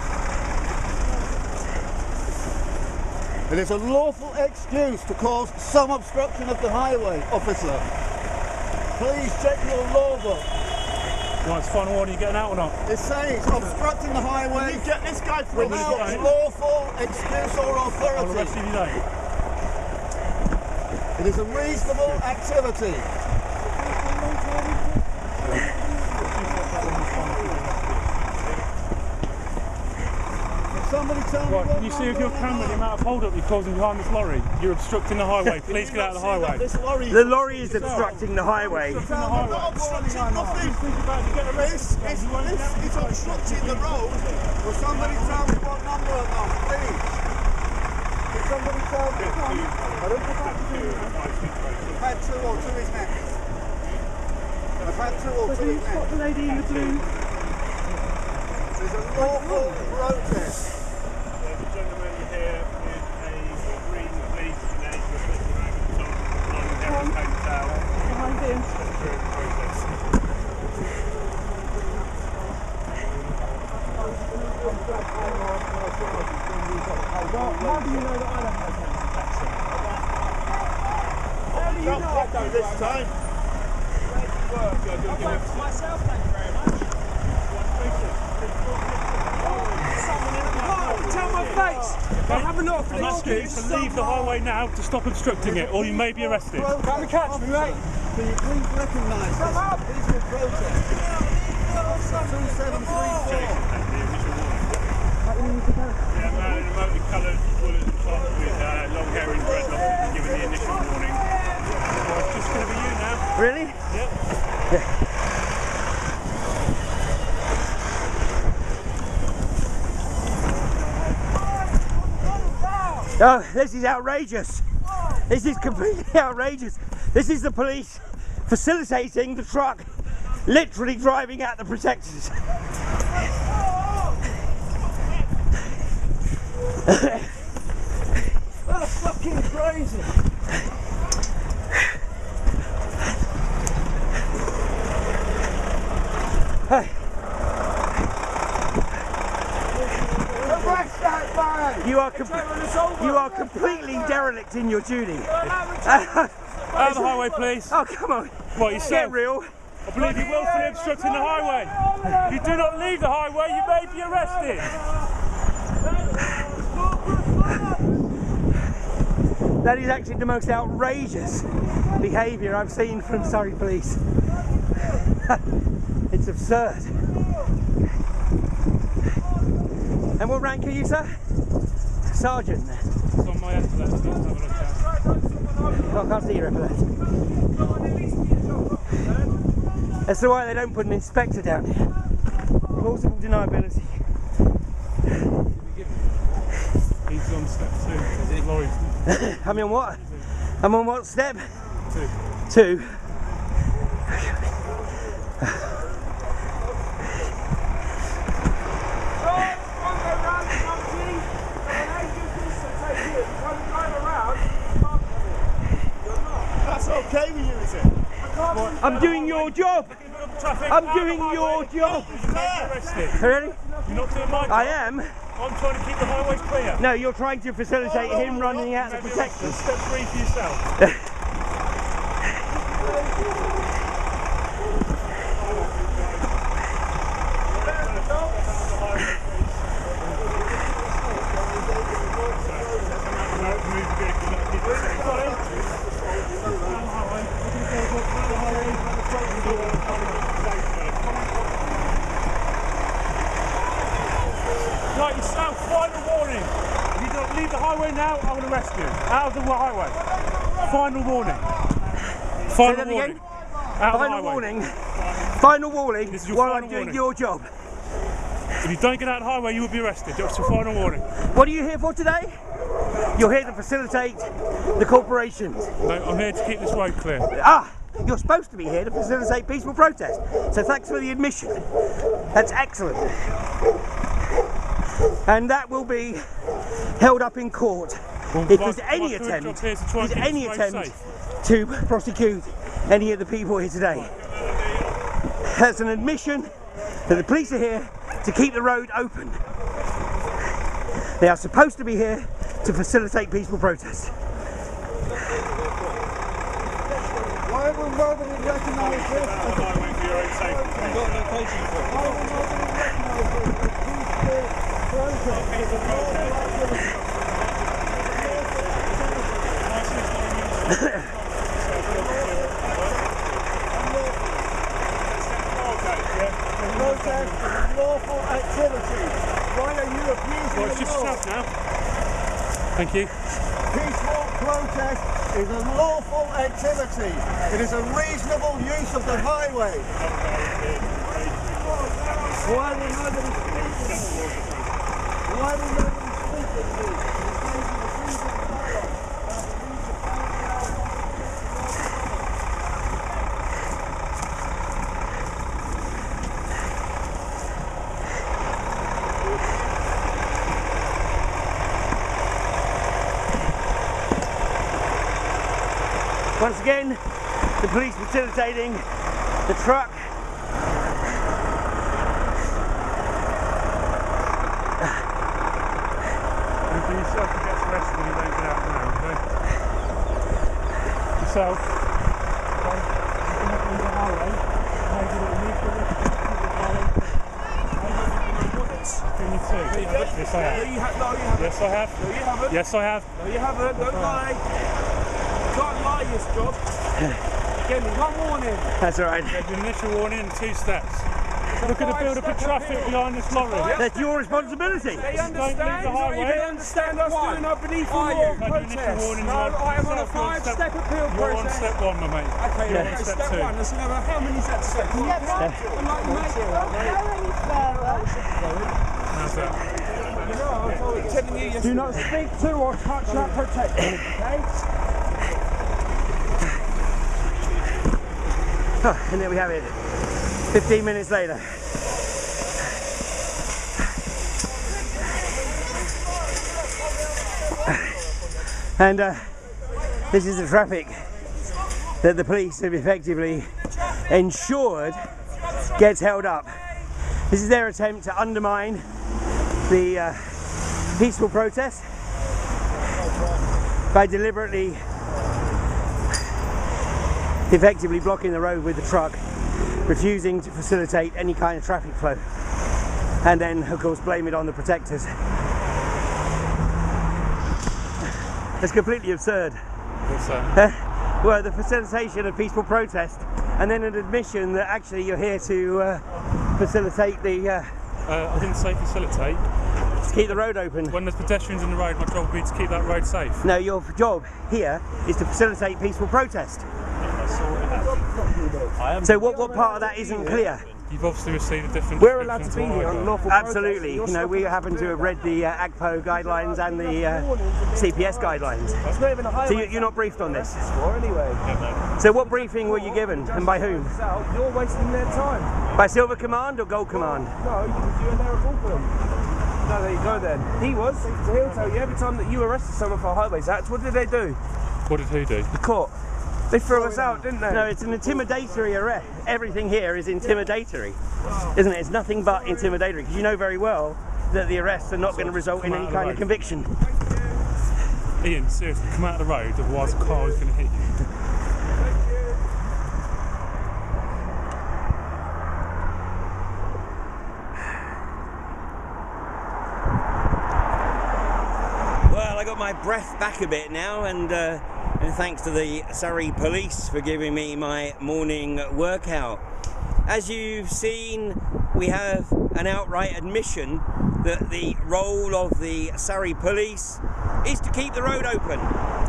It is a lawful excuse to cause some obstruction of the highway, officer. Please check your law book. Right, it's final order. You getting out or not? It says obstructing the highway. You get this guy from without lawful excuse or I'll authority. arrest you if you don't. It is a reasonable activity. Somebody tell me Right, what can you see with number your camera the amount of hold up you're causing behind this lorry? You're obstructing the highway. Please get out of the highway. The lorry is obstructing the highway. I'm not obstructing nothing. It's obstructing the road. Will somebody tell me what number I'm on, please? Can somebody tell me? I don't know. I've had 2 or 2 is next. I've had 2 or 2 is next. the lady in the blue. There's a lawful protest. There's a gentleman here with a green police name reflecting over the top, long hair and towel. Behind him. How do you know that I don't have a taxi? How do you know I don't this time? work? Myself, thank you very much. Tell my face. I'm having an awful excuse to leave the highway now to stop obstructing it, or you may be arrested. Come and catch me, mate. Can you please recognise this as a peaceful protest? 2734. Yeah, man in a multi-coloured bullet top with long hair and dreadlocks giving the initial warning. So it's just going to be you now. Really? Yep. Oh, this is outrageous. This is completely outrageous. This is the police facilitating the truck literally driving at the protectors. That's fucking crazy. You are completely derelict in your duty. Out of the highway, please. Oh, come on. What, yourself? Get real. I believe you willfully obstructing the highway. If you do not leave the highway, you may be arrested. That is actually the most outrageous behaviour I've seen from Surrey Police. It's absurd. And what rank are you, sir? Sergeant. It's on my epaulet, let's have a look at. Oh, I can't see your epaulet. That's why they don't put an inspector down here. Plausible deniability. He's on step 2. Lorry's. I'm on what? I'm on what step? 2. 2. That's okay with you, is it? I'm doing your job. I'm doing your job. Really? You're not doing my job. I am. I'm trying to keep the highways clear. No, you're trying to facilitate him running out of the protectors. Step 3 for yourself. Like yourself, final warning. If you don't leave the highway now, I will arrest you. Out of the highway. Final warning. Final warning. Out of the Final highway. warning. Final warning This is your while final I'm doing warning. your job. If you don't get out of the highway, you will be arrested. That's your final warning. What are you here for today? You're here to facilitate the corporations. No, I'm here to keep this road clear. Ah, you're supposed to be here to facilitate peaceful protest. So thanks for the admission. That's excellent. And that will be held up in court if there's any attempt to prosecute any of the people here today. That's an admission that the police are here to keep the road open. They are supposed to be here to facilitate peaceful protest. Why would nobody recognise this? Highway for your own safety. You've got a location for it. Why would nobody recognise this as peaceful protest? It's a lawful activity. Protest is a lawful activity. Why are you abusing Well, it's the just law? yourself now. Thank you. Peaceful protest is a lawful activity. It is a reasonable use of the highway. Why will nobody speak to me? Why will nobody speak to me? Once again, the police facilitating the truck. And for yourself who gets arrested when you don't get out now, okay? Yourself. Okay? You cannot leave the highway. Okay? Yes, I have. No, you haven't. Yes, I have. No, you haven't. Yes, I have. No, you haven't. Don't lie. You can't lie, this job. Give me one warning. That's all right. There's an initial warning and 2 steps. Look at the build-up of traffic behind this lorry. That's your responsibility. They Don't leave understand. the highway. They understand us doing our beneath the law Initial protest. warning, No, you're on I am on a step- you're on 5-step appeal You're on process. step 1, my mate. Okay, You're okay, on step step 2. 1. Let's know how many steps. Step 1. I'm like, mate, Don't go any further. How's that? you know, I'm telling you yesterday. Do not speak to or touch that protector, okay? Oh, and there we have it. 15 minutes later. And this is the traffic that the police have effectively ensured gets held up. This is their attempt to undermine the peaceful protest by deliberately effectively blocking the road with the truck, refusing to facilitate any kind of traffic flow, and then of course blame it on the protectors. It's completely absurd. What's that? Well, the facilitation of peaceful protest, and then an admission that actually you're here to facilitate the I didn't say facilitate. to keep the road open. When there's pedestrians in the road, my job would be to keep that road safe. No, your job here is to facilitate peaceful protest. So what part of that isn't clear? You've obviously received a different We're allowed to description be what here I on got. lawful Absolutely. You know, we happen to have read the AGPO guidelines and the CPS guidelines. It's not even a highway. So you're not briefed on this. Or anyway. So what briefing were you given, and by whom? You're wasting their time. By Silver Command or Gold Command? No, you were there at Fulham. No, there you go then. He was. So he'll tell you every time that you arrested someone for a Highways Act, what did they do? What did who do? The court. They threw us out, didn't they? No, it's an intimidatory arrest. Everything here is intimidatory, isn't it? It's nothing but intimidatory, because you know very well that the arrests are not going to result in any kind of conviction. Ian, seriously, come out of the road, otherwise a car is going to hit you. Well, I got my breath back a bit now, and thanks to the Surrey Police for giving me my morning workout. As you've seen, we have an outright admission that the role of the Surrey Police is to keep the road open.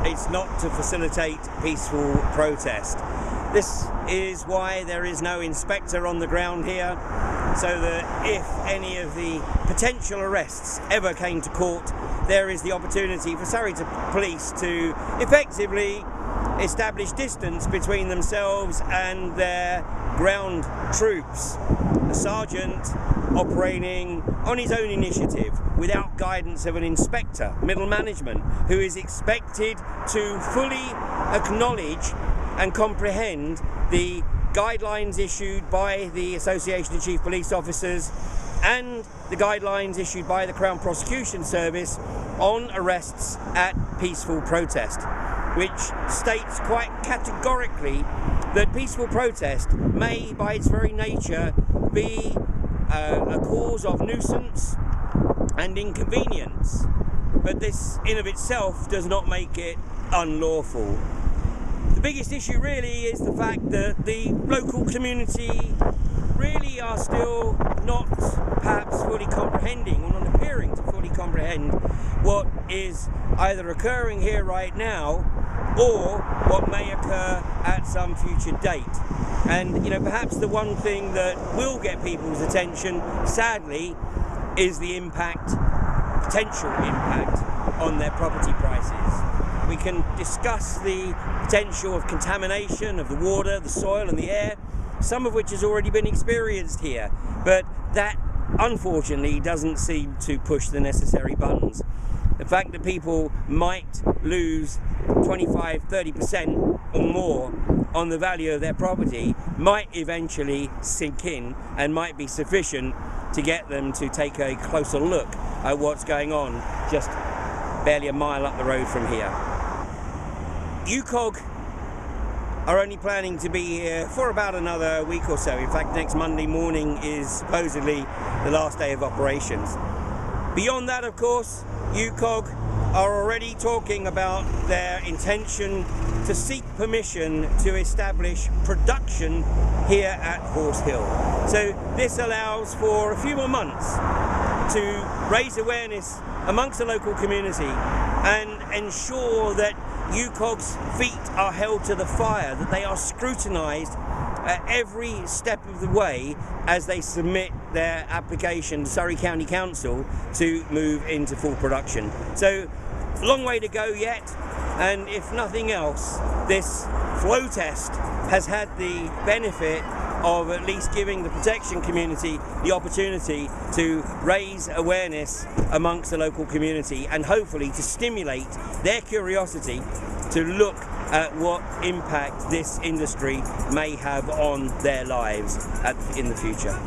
It's not to facilitate peaceful protest. This is why there is no inspector on the ground here, so that if any of the potential arrests ever came to court, there is the opportunity for Surrey Police to effectively establish distance between themselves and their ground troops. A sergeant operating on his own initiative without guidance of an inspector, middle management, who is expected to fully acknowledge and comprehend the guidelines issued by the Association of Chief Police Officers and the guidelines issued by the Crown Prosecution Service on arrests at peaceful protest, which states quite categorically that peaceful protest may, by its very nature, be a cause of nuisance and inconvenience, but this in of itself does not make it unlawful. The biggest issue really is the fact that the local community really are still not perhaps fully comprehending, or not appearing to fully comprehend, what is either occurring here right now or what may occur at some future date. And you know, perhaps the one thing that will get people's attention, sadly, is the potential impact on their property prices. We can discuss the potential of contamination of the water, the soil and the air, some of which has already been experienced here, but that unfortunately doesn't seem to push the necessary buttons. The fact that people might lose 25-30% or more on the value of their property might eventually sink in and might be sufficient to get them to take a closer look at what's going on just barely a mile up the road from here. UCOG are only planning to be here for about another week or so. In fact, next Monday morning is supposedly the last day of operations. Beyond that, of course, UCOG are already talking about their intention to seek permission to establish production here at Horse Hill. So this allows for a few more months to raise awareness amongst the local community and ensure that UCOG's feet are held to the fire, that they are scrutinised at every step of the way as they submit their application to Surrey County Council to move into full production. So, long way to go yet, and if nothing else, this flow test has had the benefit of at least giving the protection community the opportunity to raise awareness amongst the local community and hopefully to stimulate their curiosity to look at what impact this industry may have on their lives in the future.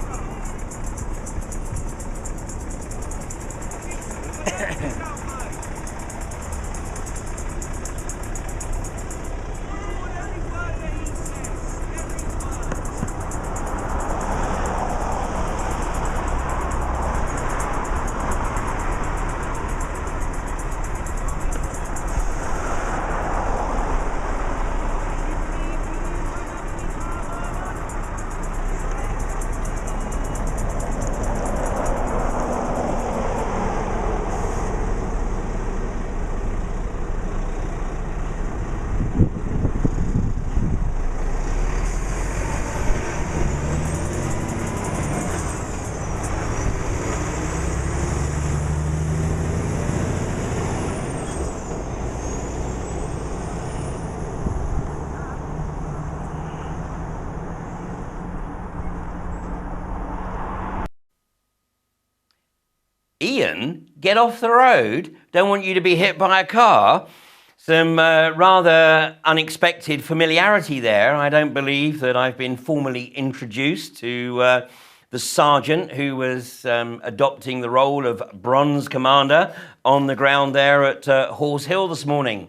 Ian, get off the road. Don't want you to be hit by a car. Some rather unexpected familiarity there. I don't believe that I've been formally introduced to the sergeant who was adopting the role of bronze commander on the ground there at Horse Hill this morning.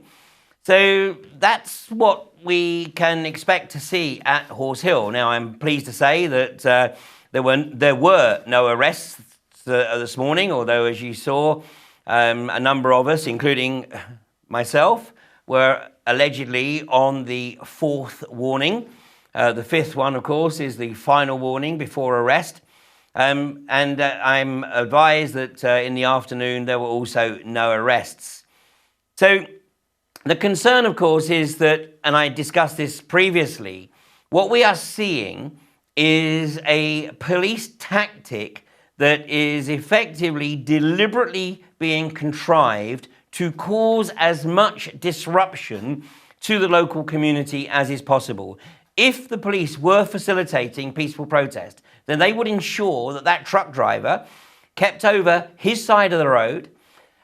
So that's what we can expect to see at Horse Hill. Now, I'm pleased to say that there were no arrests this morning, although, as you saw, a number of us, including myself, were allegedly on the fourth warning. The fifth one, of course, is the final warning before arrest. And I'm advised that in the afternoon there were also no arrests. So the concern, of course, is that, and I discussed this previously, what we are seeing is a police tactic that is effectively deliberately being contrived to cause as much disruption to the local community as is possible. If the police were facilitating peaceful protest, then they would ensure that that truck driver kept over his side of the road,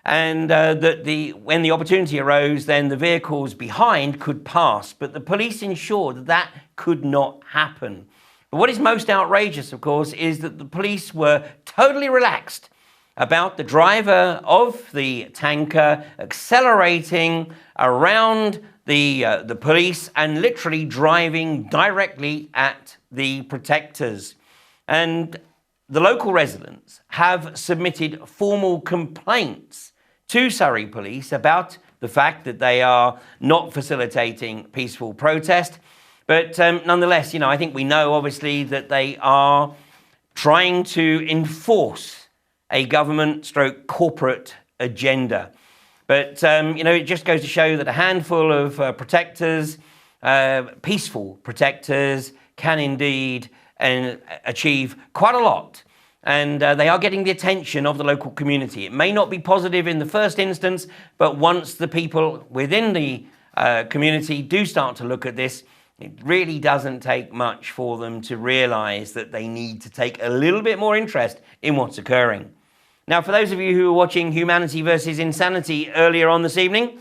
and that when the opportunity arose, then the vehicles behind could pass. But the police ensured that that could not happen. But what is most outrageous, of course, is that the police were totally relaxed about the driver of the tanker accelerating around the police and literally driving directly at the protectors. And the local residents have submitted formal complaints to Surrey Police about the fact that they are not facilitating peaceful protest. But nonetheless, I think we know, obviously, that they are trying to enforce a government/corporate agenda. But, it just goes to show that a handful of protectors, peaceful protectors, can indeed achieve quite a lot. And they are getting the attention of the local community. It may not be positive in the first instance, but once the people within the community do start to look at this, it really doesn't take much for them to realise that they need to take a little bit more interest in what's occurring. Now, for those of you who were watching Humanity versus Insanity earlier on this evening,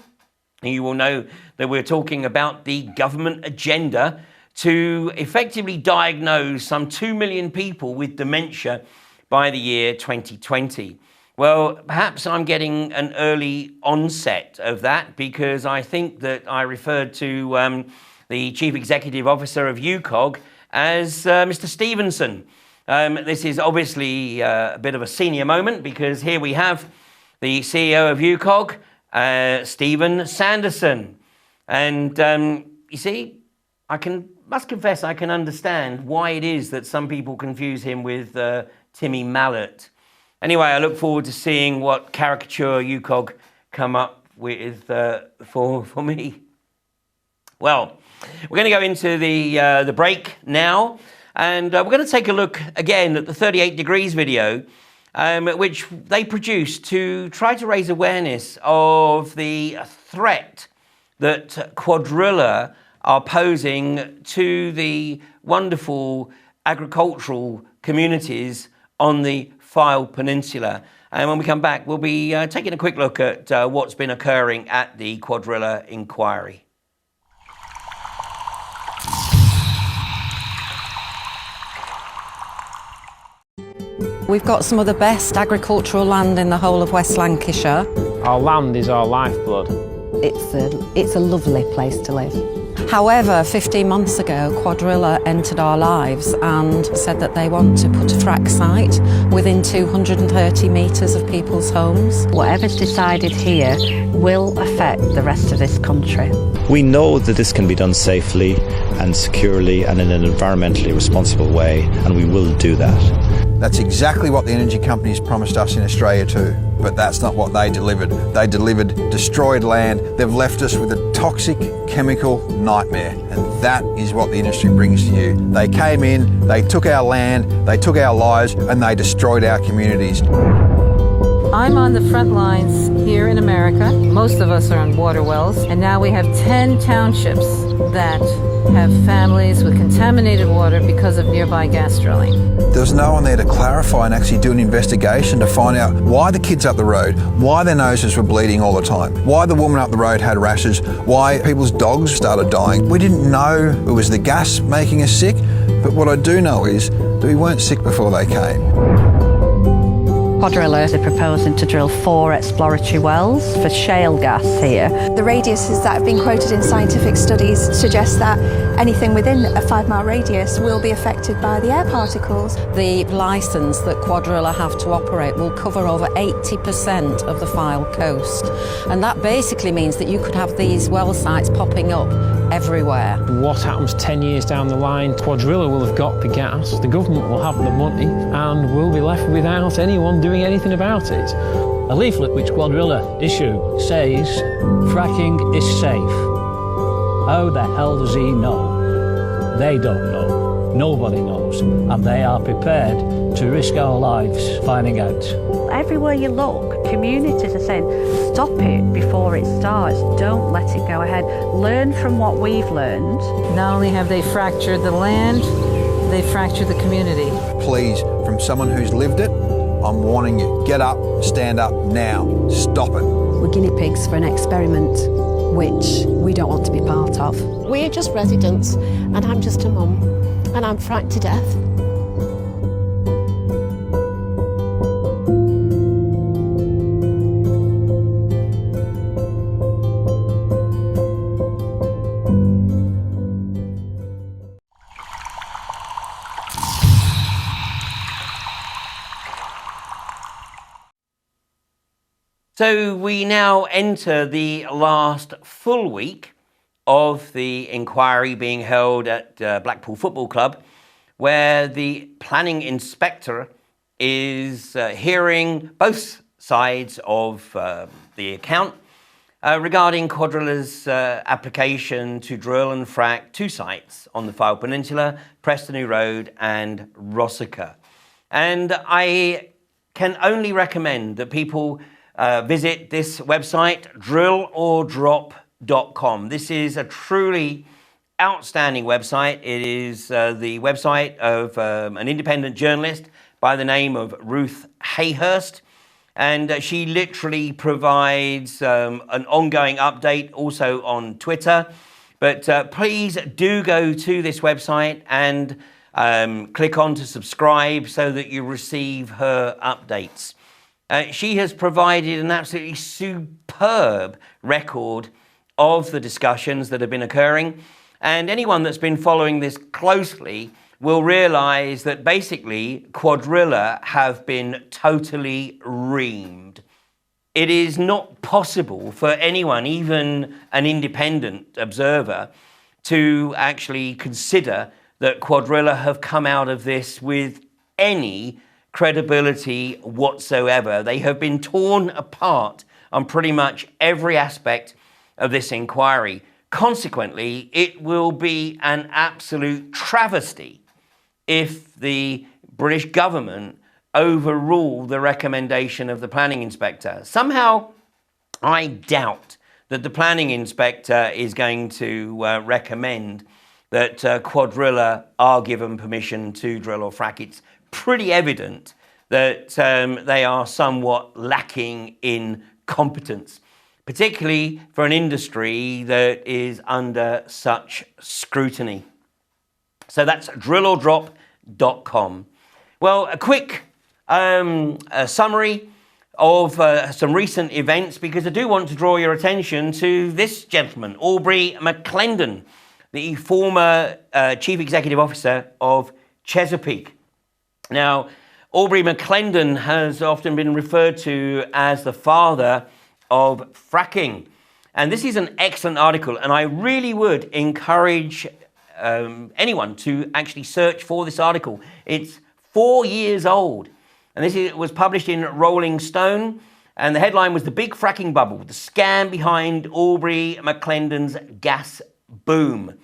you will know that we're talking about the government agenda to effectively diagnose some 2 million people with dementia by the year 2020. Well, perhaps I'm getting an early onset of that because I think that I referred to the Chief Executive Officer of UCOG as Mr. Stevenson. This is obviously a bit of a senior moment because here we have the CEO of UCOG, Stephen Sanderson. And you see, must confess I can understand why it is that some people confuse him with Timmy Mallet. Anyway, I look forward to seeing what caricature UCOG come up with for me. Well, we're going to go into the break now, and we're going to take a look again at the 38 Degrees video, which they produced to try to raise awareness of the threat that Cuadrilla are posing to the wonderful agricultural communities on the Fyle Peninsula. And when we come back, we'll be taking a quick look at what's been occurring at the Cuadrilla inquiry. We've got some of the best agricultural land in the whole of West Lancashire. Our land is our lifeblood. It's a lovely place to live. However, 15 months ago, Cuadrilla entered our lives and said that they want to put a frack site within 230 metres of people's homes. Whatever's decided here will affect the rest of this country. We know that this can be done safely and securely and in an environmentally responsible way, and we will do that. That's exactly what the energy companies promised us in Australia too, but that's not what they delivered. They delivered destroyed land. They've left us with a toxic chemical nightmare, and that is what the industry brings to you. They came in, they took our land, they took our lives, and they destroyed our communities. I'm on the front lines here in America. Most of us are on water wells, and now we have 10 townships that have families with contaminated water because of nearby gas drilling. There was no one there to clarify and actually do an investigation to find out why the kids up the road, why their noses were bleeding all the time, why the woman up the road had rashes, why people's dogs started dying. We didn't know it was the gas making us sick, but what I do know is that we weren't sick before they came. Cuadrilla are proposing to drill 4 exploratory wells for shale gas here. The radiuses that have been quoted in scientific studies suggest that anything within a 5-mile radius will be affected by the air particles. The licence that Cuadrilla have to operate will cover over 80% of the Fyle coast. And that basically means that you could have these well sites popping up everywhere. What happens 10 years down the line? Cuadrilla will have got the gas, the government will have the money, and we'll be left without anyone doing anything about it. A leaflet which Cuadrilla issue says fracking is safe. How the hell does he know? They don't know. Nobody knows. And they are prepared to risk our lives finding out. Everywhere you look, communities are saying, stop it before it starts. Don't let it go ahead. Learn from what we've learned. Not only have they fractured the land, they fractured the community. Please, from someone who's lived it, I'm warning you, get up, stand up now, stop it. We're guinea pigs for an experiment which we don't want to be part of. We're just residents and I'm just a mum and I'm frightened to death. So we now enter the last full week of the inquiry being held at Blackpool Football Club, where the planning inspector is hearing both sides of the account regarding Cuadrilla's application to drill and frack 2 sites on the Fyle Peninsula, Prestoneux Road and Rossiter. And I can only recommend that people visit this website, drillordrop.com. This is a truly outstanding website. It is the website of an independent journalist by the name of Ruth Hayhurst. And she literally provides an ongoing update also on Twitter. But please do go to this website and click on to subscribe so that you receive her updates. She has provided an absolutely superb record of the discussions that have been occurring. And anyone that's been following this closely will realise that basically Cuadrilla have been totally reamed. It is not possible for anyone, even an independent observer, to actually consider that Cuadrilla have come out of this with any credibility whatsoever. They have been torn apart on pretty much every aspect of this inquiry. Consequently, it will be an absolute travesty if the British government overrule the recommendation of the planning inspector. Somehow, I doubt that the planning inspector is going to recommend that Cuadrilla are given permission to drill or frack. It's pretty evident that they are somewhat lacking in competence, particularly for an industry that is under such scrutiny. So that's drillordrop.com. Well, a quick summary of some recent events, because I do want to draw your attention to this gentleman, Aubrey McClendon, the former Chief Executive Officer of Chesapeake. Now, Aubrey McClendon has often been referred to as the father of fracking. And this is an excellent article, and I really would encourage anyone to actually search for this article. It's 4 years old, and this was published in Rolling Stone, and the headline was "The Big Fracking Bubble, the Scam Behind Aubrey McClendon's Gas Boom."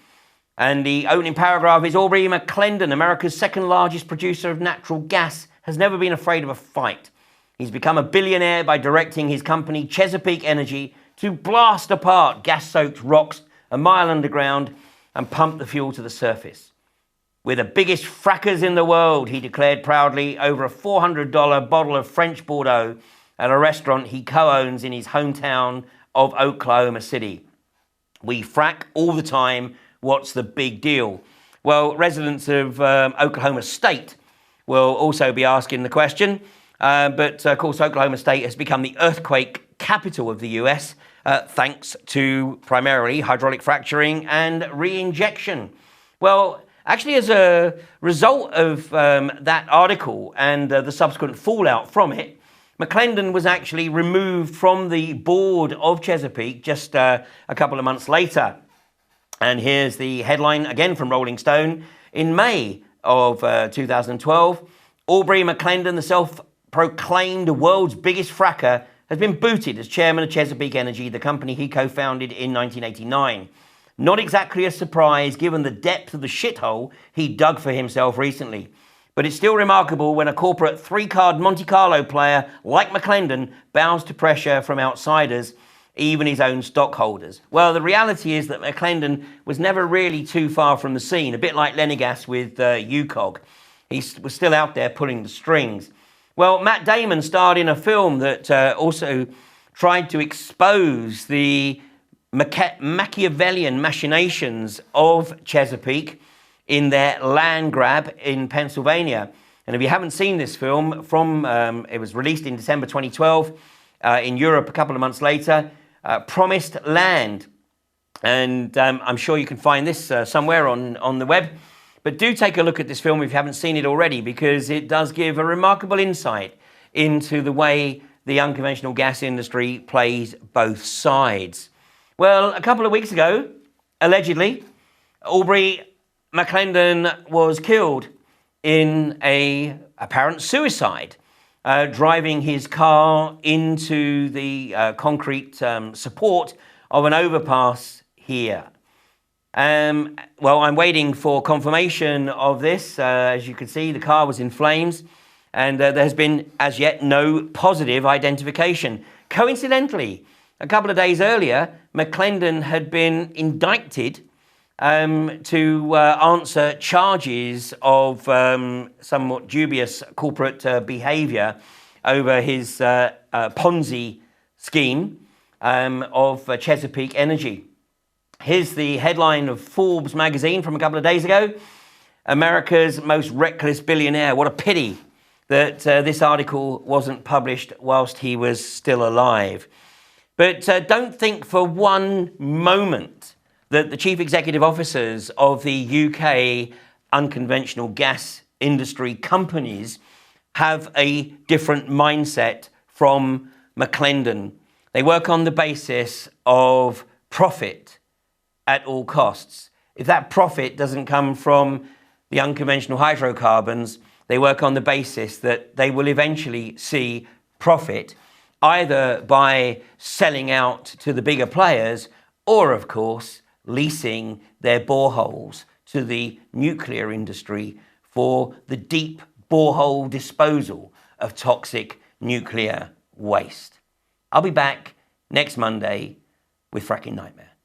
And the opening paragraph is, "Aubrey McClendon, America's second largest producer of natural gas, has never been afraid of a fight. He's become a billionaire by directing his company Chesapeake Energy to blast apart gas-soaked rocks a mile underground and pump the fuel to the surface. We're the biggest frackers in the world," he declared proudly over a $400 bottle of French Bordeaux at a restaurant he co-owns in his hometown of Oklahoma City. "We frack all the time. What's the big deal?" Well, residents of Oklahoma State will also be asking the question. But of course, Oklahoma State has become the earthquake capital of the US, thanks to primarily hydraulic fracturing and re-injection. Well, actually, as a result of that article and the subsequent fallout from it, McClendon was actually removed from the board of Chesapeake just a couple of months later. And here's the headline again from Rolling Stone. In May of 2012, Aubrey McClendon, the self-proclaimed world's biggest fracker, has been booted as chairman of Chesapeake Energy, the company he co-founded in 1989. Not exactly a surprise given the depth of the shithole he dug for himself recently. But it's still remarkable when a corporate three-card Monte Carlo player like McClendon bows to pressure from outsiders, even his own stockholders. Well, the reality is that McClendon was never really too far from the scene, a bit like Lenegas with UCOG. He was still out there pulling the strings. Well, Matt Damon starred in a film that also tried to expose the Machiavellian machinations of Chesapeake in their land grab in Pennsylvania. And if you haven't seen this film, it was released in December 2012 in Europe a couple of months later, Promised Land. And I'm sure you can find this somewhere on the web. But do take a look at this film if you haven't seen it already, because it does give a remarkable insight into the way the unconventional gas industry plays both sides. Well, a couple of weeks ago, allegedly, Aubrey McClendon was killed in an apparent suicide, driving his car into the concrete support of an overpass here. Well, I'm waiting for confirmation of this. As you can see, the car was in flames, and there has been, as yet, no positive identification. Coincidentally, a couple of days earlier, McClendon had been indicted to answer charges of somewhat dubious corporate behaviour over his Ponzi scheme of Chesapeake Energy. Here's the headline of Forbes magazine from a couple of days ago. America's most reckless billionaire. What a pity that this article wasn't published whilst he was still alive. But don't think for one moment that the chief executive officers of the UK unconventional gas industry companies have a different mindset from McClendon. They work on the basis of profit at all costs. If that profit doesn't come from the unconventional hydrocarbons, they work on the basis that they will eventually see profit either by selling out to the bigger players or, of course, leasing their boreholes to the nuclear industry for the deep borehole disposal of toxic nuclear waste. I'll be back next Monday with Fracking Nightmare.